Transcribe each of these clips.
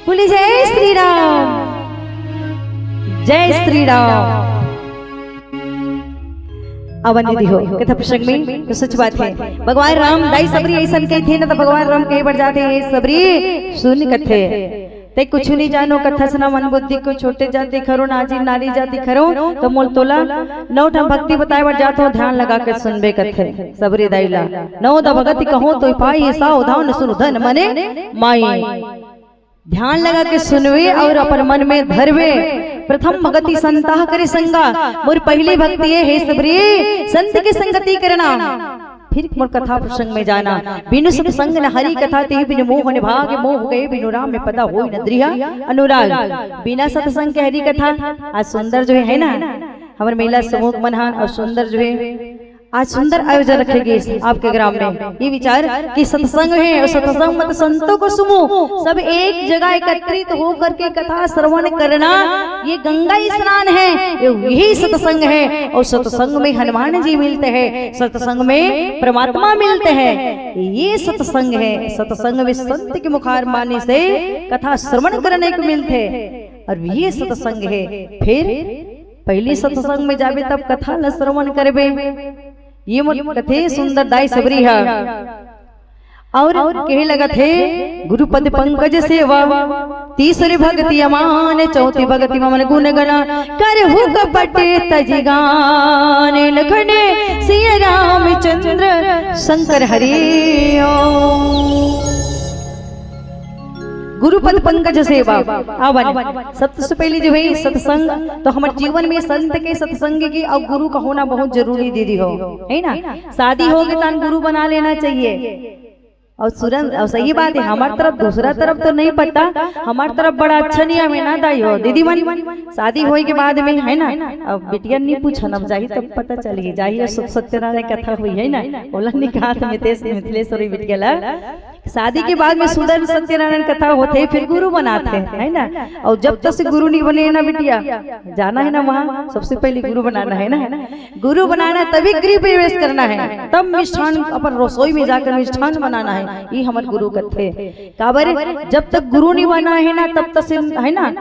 बोली जय श्री राम, जय श्री राम। अवन दीदी हो कथा प्रसंग में तो सच बात है, भगवान राम दाई सबरी ऐसा कही थे ना, तो भगवान राम कहीं बढ़ जाते हैं सबरी सुन कथे ते कुछ नहीं जानो कथा सुना मन बुद्धि को छोटे जाति खरो नाजी नारी जाति खरो तो मोल तोला नौ ठम भक्ति बताए बढ़ जातो ध्यान लगा के सुनबे कथे सबरी दाईला नौ द भगति कहो तो पाई सा उधान सुन धन मने माई। ध्यान लगा के सुनवे और अपन मन में धरवे। प्रथम भगति संता करे संगा, मोर पहली भक्ति है सबरी संत की संगति करना। फिर मोर कथा प्रसंग में जाना, बिनु सत्संग न हरि कथा ते बिनु मोह निभाग मोह गए बिनु राम में पदा होई न द्रिया अनुराग। बिना सत्संग के हरि कथा आज सुंदर जो है ना हमारे महिला समूह मनहान और सुंदर जो है आज सुंदर आयोजन रखेगी आपके ग्राम में। ये विचार कि सत्संग है और सत्संग मत संतों को सुनो, सब एक जगह एकत्रित होकर के कथा श्रवण करना ये गंगा स्नान है, यही सत्संग है। और सत्संग में हनुमान जी मिलते हैं, सत्संग में परमात्मा मिलते हैं, ये सत्संग है। सत्संग में संत के मुखार माने से कथा श्रवण करने को मिलते और ये सत्संग है। फिर पहली सत्संग में जावे तब कथा न श्रवण करबे, ये कथे सुंदर दाई सबरी है। और कहे लगा थे गुरुपद पंकज सेवा, तीसरी भक्ति अमान, चौथी भक्ति ममन गुण गणा कर हु कपटे तजिगान लखने सिया रामचंद्र शंकर हरि। गुरुपद पंकज सेवा आवन सबसे पहले जो है सत्संग, तो हमारे जीवन में संत के सत्संग की और गुरु का होना बहुत जरूरी दीदी हो, है ना। शादी होगी तो गुरु बना लेना चाहिए। और सुरन और सही बात है, हमारी तरफ दूसरा तरफ तो नहीं पड़ता, हमारी तरफ बड़ा अच्छा नियम है ना दाई हो दीदी मन। शादी होने के बाद में है ना, अब बिटिया नहीं पूछा न जाही तब पता चली जाही सत्यनारायण कथा हुई है ना, बोला निकाह मिथिलेश्वरी बिटिया शादी के बाद में सुंदर सत्यनारायण कथा होते फिर गुरु बनाते है ना। और जब तक से गुरु नहीं बने ना बिटिया जाना है ना वहाँ, सबसे पहले गुरु बनाना है ना। गुरु बनाना तभी गृह प्रवेश करना है, तब मिष्ठान अपन रसोई में जाकर मिष्ठान बनाना है। ये हमारे गुरु कथे काबर, जब तक गुरु नहीं बना है ना तब तक से है ना,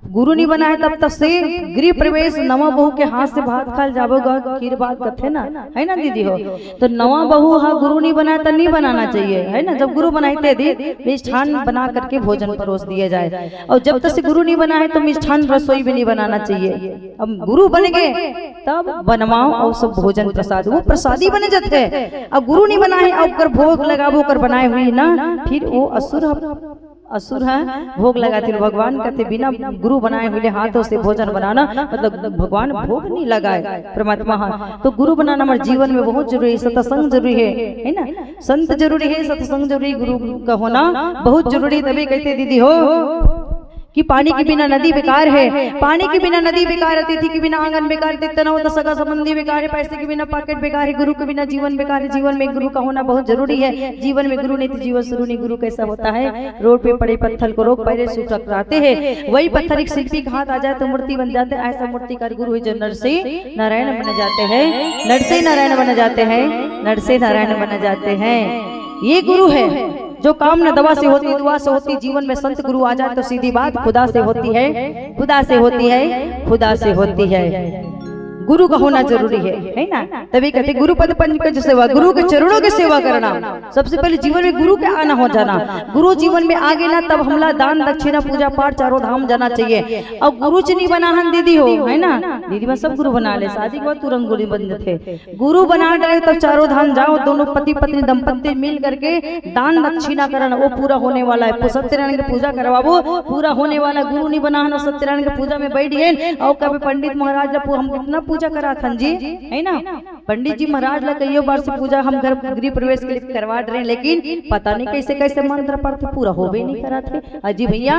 गुरु नहीं बना है तब तक से गृह प्रवेश नवा बहू के हाथ से भात खाल जाबोगा खीर बात कथे ना, है ना दीदी हो। तो नवा बहू हा गुरु नहीं बनाया तो नहीं बनाना चाहिए, है ना। जब गुरु बनाते दी मिष्ठान बना करके भोजन परोस दिया जाए, और जब तक से गुरु नहीं बना है तो मिष्ठान रसोई भी नहीं बनाना चाहिए। अब गुरु बन गए तब बनवाओ और सब भोजन प्रसाद वो प्रसादी बने जाते हैं। अब गुरु नहीं बना है और भोग लगाबो कर बनाए हुई ना, फिर वो असुर है भोग लगाते। भगवान कहते बिना गुरु बनाए हुए हाथों से भोजन बनाना मतलब भगवान भोग नहीं लगाए परमात्मा। हाँ तो गुरु बनाना हमारे जीवन में बहुत जरूरी है। सत्संग जरूरी है ना, संत जरूरी है, सत्संग जरूरी, गुरु का होना बहुत जरूरी। तभी कहते दीदी हो कि पानी के बिना नदी बेकार है, पानी के बिना नदी बेकार, अतिथि के बिना आंगन बेकार, तनाव तो सगा संबंधी बेकार है, पैसे के बिना पॉकेट बेकार है, गुरु के बिना जीवन बेकार है। जीवन में गुरु का होना बहुत जरूरी है। जीवन में गुरु नहीं तो जीवन शुरू नहीं। गुरु कैसा होता है, रोड पे पड़े पत्थर को रोक पैरे से टकराते हैं, वही पत्थर एक शिल्पी के हाथ आ जाए तो मूर्ति बन जाते हैं। ऐसा मूर्तिकार गुरु है जो नर से नारायण बन जाते हैं, नर से नारायण बन जाते हैं, नर से नारायण बन जाते हैं। ये गुरु है जो काम न दवा से होती दुआ से होती। जीवन में संत गुरु आ जाए तो सीधी बात खुदा से होती है, खुदा से होती है, खुदा से होती है। गुरु का होना जरूरी है ना। तभी कहते गुरु पद पंकज सेवा, गुरु के चरणों की सेवा करना। सबसे पहले जीवन में गुरु के आना हो जाना। गुरु जीवन में आगे ना तब हमला दान दक्षिणा पूजा पाठ चारों धाम जाना चाहिए। और गुरु च नहीं बना हम दीदी हो, है ना दीदी में सब गुरु बना ले, शादी के बाद तुरंत गुरु बन थे। गुरु बना रहे तब चारों धाम जाओ, दोनों पति पत्नी दंपत्ति मिल करके दान दक्षिणा करना, वो पूरा होने वाला है। सत्यनारायण की पूजा करवाओ, पूरा होने वाला। गुरु नहीं बना सत्यनारायण की पूजा में बैठ गए और कभी पंडित महाराज हम कितना पूजा करा था जी, है ना। पंडित जी महाराज ला कई बार से पूजा हम घर गृह प्रवेश के लिए करवा रहे हैं, लेकिन पता नहीं कैसे कैसे मंत्र पढ़ते पूरा हो भी नहीं करा थे। अजी भैया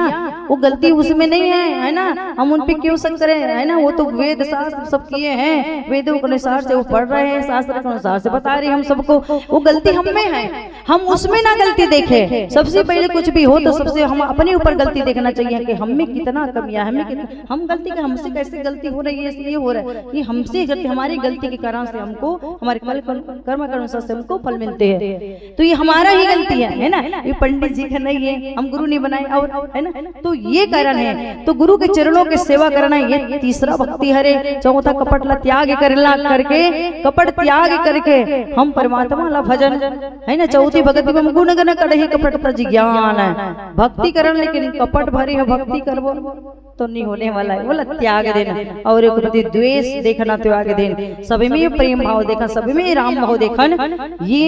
वो गलती उसमें नहीं है ना, हम उन पे क्यों शक करें, है ना। वो तो वेद शास्त्र सब किए हैं, वेदों के अनुसार से वो पढ़ रहे हैं, शास्त्र के अनुसार से बता रहे हैं हम सबको। वो गलती हम में है, हम उसमें ना गलती देखें। सबसे पहले कुछ भी हो तो सबसे हम अपने ऊपर गलती देखना चाहिए कि हम में कितना कमियां है, हम गलती का हमसे कैसे गलती हो रही है, ये हो रहा है, ये हमसे गलती, हमारी गलती के कारण से हम हमको हमारे कर्म के अनुसार से हमको फल मिलते हैं। तो ये हमारा ही गलती है ना, ये पंडित जी का नहीं है, हम गुरु नहीं बनाए और है ना, तो ये कारण है। तो गुरु के चरणों की सेवा करना ये तीसरा भक्ति हरे। चौथा कपट ला त्याग करके कपट त्याग करके हम परमात्मा ला भजन है ना। चौथी भक्ति में गुण गण करहि कपट तज ज्ञान है। भक्ति करन लेकिन कपट भरी है भक्ति करबो तो नहीं होने वाला है। बोला त्याग देना और एक प्रति द्वेष देखना, त्याग देना, सभी में प्रेम भाव देखा, सभी में राम भाव देखन। ये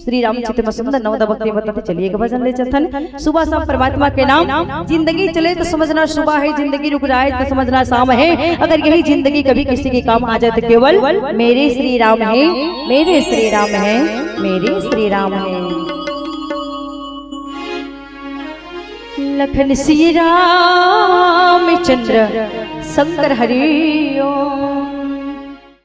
श्री रामचरित में सुंदर नवदा भक्ति बताते। चलिए एक भजन ले चलथन। सुबह शाम परमात्मा के नाम, जिंदगी चले तो समझना सुबह है, जिंदगी रुक जाए तो समझना शाम है। अगर यही जिंदगी कभी किसी के काम आ जाए तो केवल मेरे श्री राम है, मेरे श्री राम है, मेरे श्री राम है। लखन श्री राम चंद्र शंकर हरि ओम।